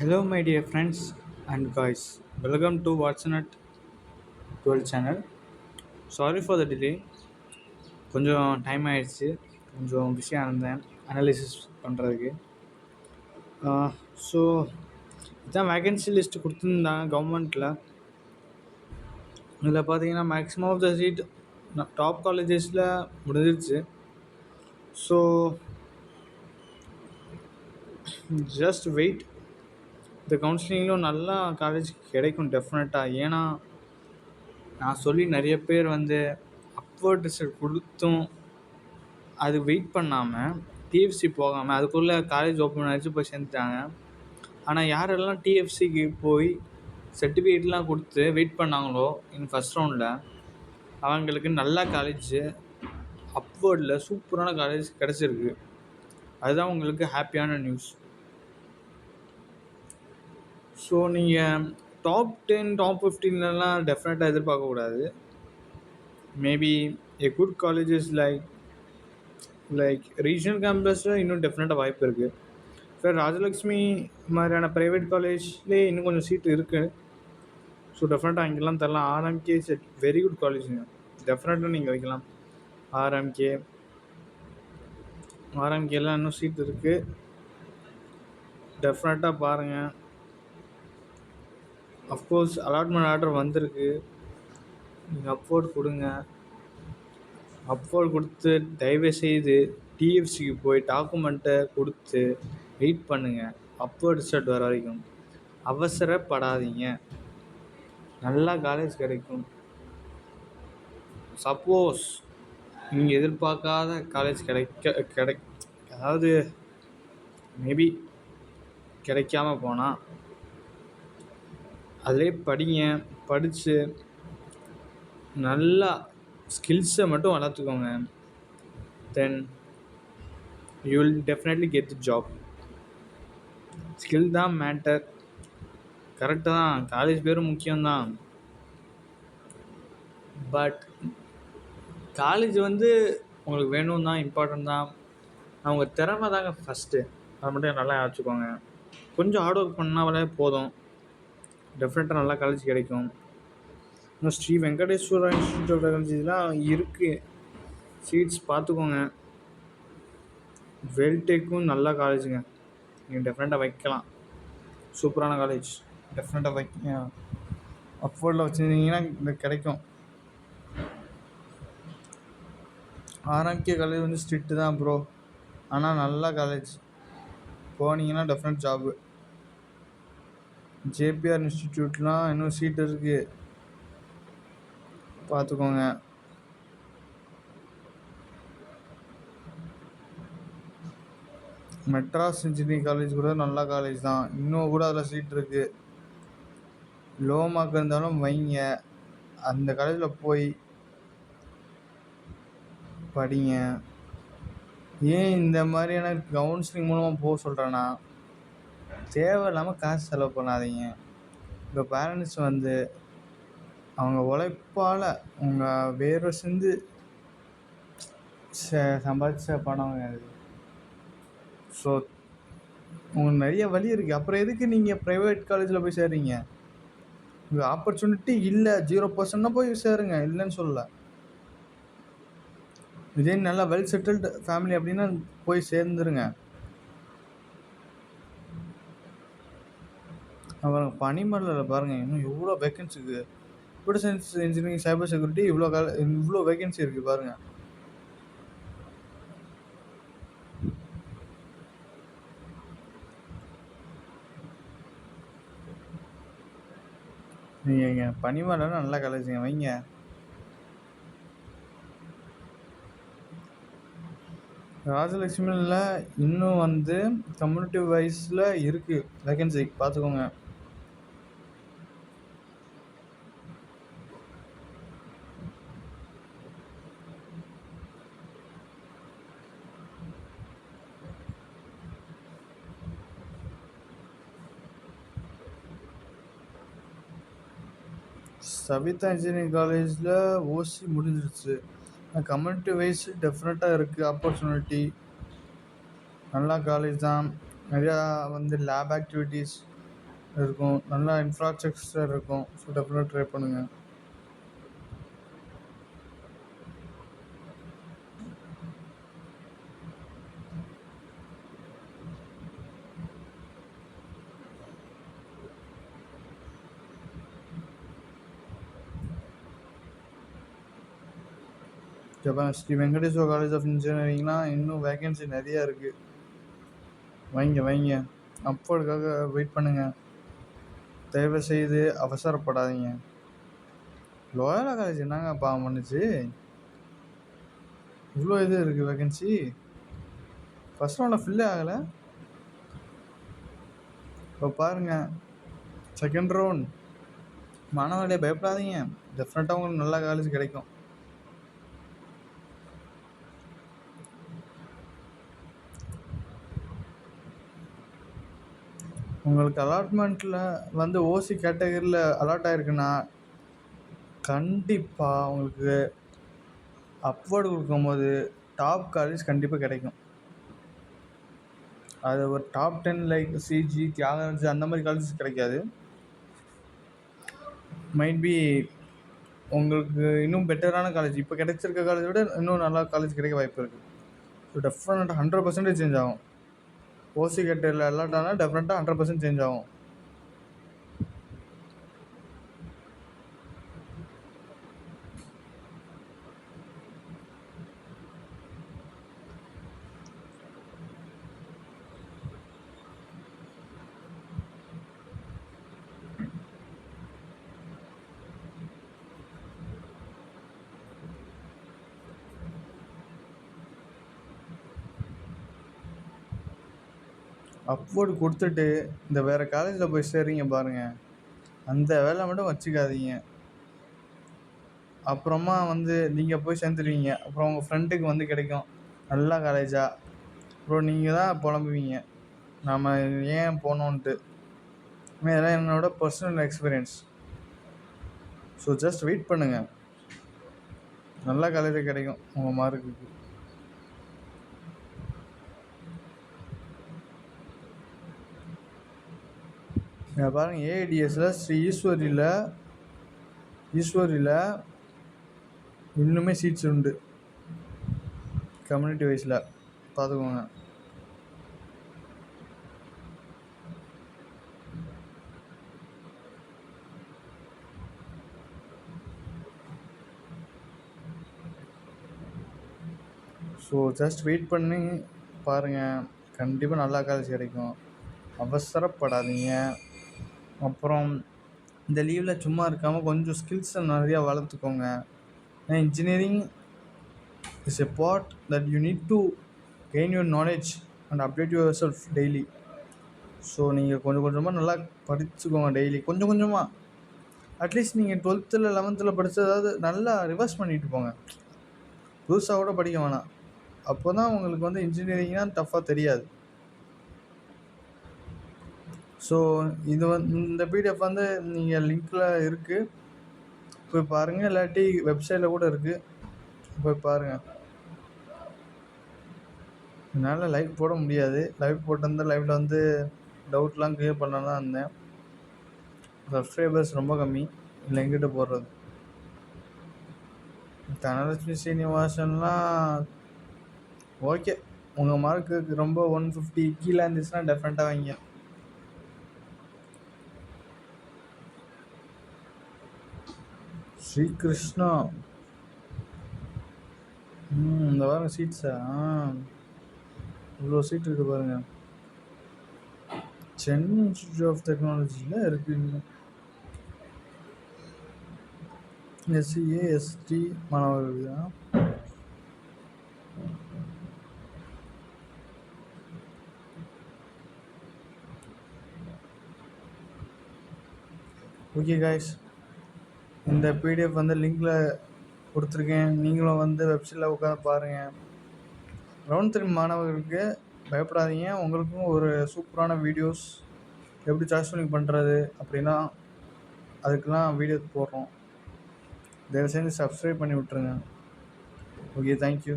Hello, my dear friends and guys. Welcome to Watson at 12 channel. Sorry for the delay. கொஞ்சம் time ஆயிடுச்சு. கொஞ்சம் பிஸியாக இருந்தேன் analysis பண்ணுறதுக்கு. ஸோ இதான் வேகன்சி லிஸ்ட் கொடுத்துருந்தாங்க கவர்மெண்ட்டில். இதில் பார்த்தீங்கன்னா maximum of the seat top காலேஜஸில் முடிஞ்சிருச்சு. So just wait. இந்த கவுன்சிலிங்லும் நல்லா காலேஜ் கிடைக்கும் டெஃபினட்டாக. ஏன்னா நான் சொல்லி நிறைய பேர் அப்வர்ட் ரிசல்ட் கொடுத்தும் அது வெயிட் பண்ணாமல் டிஎஃப்சி போகாமல் அதுக்குள்ளே காலேஜ் ஓப்பன் ஆகிடுச்சு போய் சேர்ந்துட்டாங்க. ஆனால் யாரெல்லாம் டிஎஃப்சிக்கு போய் சர்டிஃபிகேட்லாம் கொடுத்து வெயிட் பண்ணாங்களோ ஃபஸ்ட் ரவுண்டில் அவங்களுக்கு நல்ல காலேஜ் அப்வர்டில் சூப்பரான காலேஜ் கிடச்சிருக்கு. அதுதான் உங்களுக்கு ஹாப்பியான நியூஸ். ஸோ நீங்கள் டாப் 10 டாப் 15லலாம் டெஃபினட்டாக எதிர்பார்க்கக்கூடாது. Maybe a good colleges like regional கேம்பஸில் இன்னும் டெஃபினட்டாக வாய்ப்பு இருக்குது. இப்போ ராஜலக்ஷ்மி மாதிரியான ப்ரைவேட் காலேஜ்லேயே இன்னும் கொஞ்சம் சீட்டு இருக்குது. ஸோ டெஃபினட்டாக அங்கெல்லாம் தரலாம். ஆர்எம்கே இஸ் வெரி குட் காலேஜுங்க. டெஃபினட்டாக நீங்கள் வைக்கலாம். ஆர்எம்கேலாம் இன்னும் சீட் இருக்குது. டெஃபினட்டாக பாருங்கள். அஃப்கோர்ஸ் அலாட்மெண்ட் ஆர்டர் வந்திருக்கு. நீங்கள் அப்வோர்ட் கொடுங்க. அப்வோர்ட் கொடுத்து தயவுசெய்து டிஎஃப்சிக்கு போய் டாக்குமெண்ட்டை கொடுத்து வெயிட் பண்ணுங்கள். அப்வோர்ட் ரிசல்ட் வர வரைக்கும் அவசரப்படாதீங்க. நல்லா காலேஜ் கிடைக்கும். சப்போஸ் நீங்கள் எதிர்பார்க்காத காலேஜ் அதாவது மேபி கிடைக்காம போனால் அதிலே படிங்க. படித்து நல்லா ஸ்கில்ஸை மட்டும் வளர்த்துக்கோங்க. Then you will definitely get the job. Skill தான் மேட்டர். கரெக்டு தான், காலேஜ் பேரும் முக்கியம்தான். பட் காலேஜ் உங்களுக்கு வேணும் தான், இம்பார்ட்டன்ட் தான். அவங்க திறமை தாங்க ஃபஸ்ட்டு. அதை மட்டும் நல்லா வச்சுக்கோங்க. கொஞ்சம் ஹார்ட் ஒர்க் பண்ணாலே போதும். டெஃபினட்டாக நல்லா காலேஜ் கிடைக்கும். இன்னும் ஸ்ரீ வெங்கடேஸ்வரா இன்ஸ்டியூட் ஆஃப் டெக்னாலஜிலாம் இருக்குது. சீட்ஸ் பார்த்துக்கோங்க. வெல்டெக்கும் நல்ல காலேஜுங்க. நீங்கள் டெஃபினட்டாக வைக்கலாம். சூப்பரான காலேஜ். டெஃபினட்டாக வைக்க அப்வர்டில் வச்சுருந்தீங்கன்னா இந்த கிடைக்கும். ஆர்எம்கே காலேஜ் ஸ்ட்ரிக்ட்டு தான் ப்ரோ. ஆனால் நல்ல காலேஜ். போனீங்கன்னா டெஃபினட் ஜாபு. ஜேபிஆர் இன்ஸ்டிடியூட்லாம் இன்னும் சீட் இருக்குது, பார்த்துக்கோங்க. மெட்ராஸ் இன்ஜினியரிங் காலேஜ் கூட நல்ல காலேஜ் தான். இன்னும் கூட அதில் சீட் இருக்குது. லோ மார்க் இருந்தாலும் வைங்க. அந்த காலேஜில் போய் படிங்க. ஏன் இந்த மாதிரியான கவுன்சிலிங் மூலமாக போக சொல்கிறேன்னா, தேவையில்லாமல் காசு செலவு பண்ணாதீங்க. உங்கள் பேரண்ட்ஸ் அவங்க உழைப்பால் உங்கள் வேர்வை சிந்து சம்பாதிச்ச பணம் அது. ஸோ உங்களுக்கு நிறைய வழி இருக்குது. அப்புறம் எதுக்கு நீங்கள் ப்ரைவேட் காலேஜில் போய் சேர்றீங்க? உங்கள் ஆப்பர்ச்சுனிட்டி இல்லை, 0% போய் சேருங்க, இல்லைன்னு சொல்லலை. இதே நல்லா வெல் செட்டில்டு ஃபேமிலி அப்படின்னா போய் சேர்ந்துருங்க. அப்புறம் பனிமலையில் பாருங்கள், இன்னும் எவ்வளோ வேக்கன்சி இருக்குது. Computer science engineering cyber security இவ்வளோ வேக்கன்சி இருக்குது பாருங்கள். நீங்கள் பனிமலையில் நல்ல காலேஜுங்க வைங்க. ராஜலட்சுமியில் இன்னும் கம்யூனிட்டி வைஸில் இருக்குது வேக்கன்சி, பார்த்துக்கோங்க. சவிதா இன்ஜினியரிங் காலேஜில் ஓசி முடிஞ்சிருச்சு. கம்யூனிட்டி வைஸ் டெஃபினட்டாக இருக்குது ஆப்பர்ச்சுனிட்டி. நல்லா காலேஜ் தான். நிறையா லேப் ஆக்டிவிட்டீஸ் இருக்கும், நல்லா இன்ஃப்ராஸ்ட்ரக்சர் இருக்கும். ஸோ டெஃபினட்டாக ட்ரை பண்ணுங்கள். ஜப்பான் ஸ்ரீ வெங்கடேஸ்வர காலேஜ் ஆஃப் இன்ஜினியரிங்லாம் இன்னும் வேகன்சி நிறையா இருக்குது. வைங்க அப்வர்டுக்காக வெயிட் பண்ணுங்கள். தயவு செய்து அவசரப்படாதீங்க. லோயலா காலேஜ் என்னங்க பாவம் பண்ணுச்சு? இவ்வளோ இது இருக்குது வேகன்சி. ஃபஸ்ட் ரவுண்டில் ஃபில்லே ஆகலை. இப்போ பாருங்கள், செகண்ட் ரவுண்ட். மாணவர்களே பயப்படாதீங்க, டெஃபினட்டாக உங்களுக்கு நல்ல காலேஜ் கிடைக்கும். உங்களுக்கு அலாட்மெண்ட்டில் வந்து ஓசி கேட்டகரியில் அலாட் ஆகிருக்குன்னா கண்டிப்பாக உங்களுக்கு அப்வர்டு கொடுக்கும்போது டாப் காலேஜ் கண்டிப்பாக கிடைக்கும். அது ஒரு டாப் 10 லைக் சிஜி, தியாகராஜ் அந்த மாதிரி காலேஜஸ் கிடைக்காது. மைட் பி உங்களுக்கு இன்னும் பெட்டரான காலேஜ், இப்போ கிடைச்சிருக்க காலேஜை விட இன்னும் நல்லா காலேஜ் கிடைக்க வாய்ப்பு இருக்குது. ஸோ டெஃபினட்டாக 100% சேஞ்ச் ஆகும். ஓசி கேட்டகரியில் அலாட் ஆனால் டெஃபினட்டாக 100% சேஞ்ச் ஆகும். அப்வர்டு கொடுத்துட்டு இந்த வேறு காலேஜில் போய் சேர்றீங்க பாருங்கள், அந்த வேலை மட்டும் வச்சுக்காதீங்க. அப்புறமா வந்து நீங்கள் போய் சேர்ந்துருவீங்க. அப்புறம் உங்கள் ஃப்ரெண்டுக்கு வந்து கிடைக்கும் நல்ல காலேஜாக. அப்புறம் நீங்கள் தான் புலம்புவீங்க, நாம் ஏன் போனோன்ட்டு. இதெல்லாம் என்னோடய personal experience. So just wait பண்ணுங்கள், நல்ல காலேஜ் கிடைக்கும் உங்கள் மார்க்குக்கு. பாருங்கள், ஏஐடிஎஸில் ஸ்ரீ ஈஸ்வரியில் இன்னுமே சீட்ஸ் உண்டு. கம்யூனிட்டி வைஸில் பார்த்துக்கோங்க. ஸோ ஜஸ்ட் வெயிட் பண்ணி பாருங்கள், கண்டிப்பாக நல்லா காலேஜ் கிடைக்கும். அவசரப்படாதீங்க. அப்புறம் இந்த லீவில் சும்மா இருக்காமல் கொஞ்சம் ஸ்கில்ஸை நிறையா வளர்த்துக்கோங்க. ஏன்னா engineering is a part that you need to gain your knowledge and update your self daily. So நீங்கள் கொஞ்சம் கொஞ்சமாக நல்லா படிச்சுக்கோங்க டெய்லி, கொஞ்சம் கொஞ்சமாக. அட்லீஸ்ட் நீங்கள் 12th 11th படித்ததாவது நல்லா ரிவர்ஸ் பண்ணிட்டு போங்க. புதுசாக கூட படிக்க வேணாம். அப்போ தான் உங்களுக்கு வந்து இன்ஜினியரிங்னால் டஃப்பாக தெரியாது. ஸோ இது இந்த பிடிஎஃப் வந்து நீங்கள் லிங்க்கில் இருக்குது, போய் பாருங்கள். இல்லாட்டி வெப்சைட்டில் கூட இருக்குது, போய் பாருங்கள். என்னால் லைவ் போட முடியாது. லைவ் போட்டிருந்தால் லைவில் வந்து டவுட்லாம் க்ளியர் பண்ண தான் இருந்தேன். சப்ஸ்கிரைபர்ஸ் ரொம்ப கம்மி, இல்லை எங்கிட்ட போடுறது. தனலட்சுமி சீனிவாசன்லாம் ஓகே, உங்கள் மார்க்குக்கு ரொம்ப 150 கீழே இருந்துச்சுன்னா டெஃபினட்டாக வைங்க. ஸ்ரீகிருஷ்ணா இந்த வாரம் சீட்ஸா? இவ்வளோ சீட் இருக்குது பாருங்கள். சென்னை இன்ஸ்டிடியூட் ஆஃப் டெக்னாலஜியில் இருக்குங்க. எஸ்சிஏ எஸ்டி மாணவர்கள் தான். ஓகே காய்ஸ், இந்த பிடிஎஃப் வந்து லிங்கில் கொடுத்துருக்கேன். நீங்களும் வந்து வெப்சைட்டில் உட்காந்து பாருங்கள். ரவுண்ட் 3 மாணவர்களுக்கு பயப்படாதீங்க. உங்களுக்கும் ஒரு சூப்பரான வீடியோஸ் எப்படி சாய்ஸ் பண்ணி பண்ணுறது அப்படின்னா அதுக்கெலாம் வீடியோ போடுறோம். தயவுசெய்து சப்ஸ்கிரைப் பண்ணி விட்ருங்க. Okay, thank you.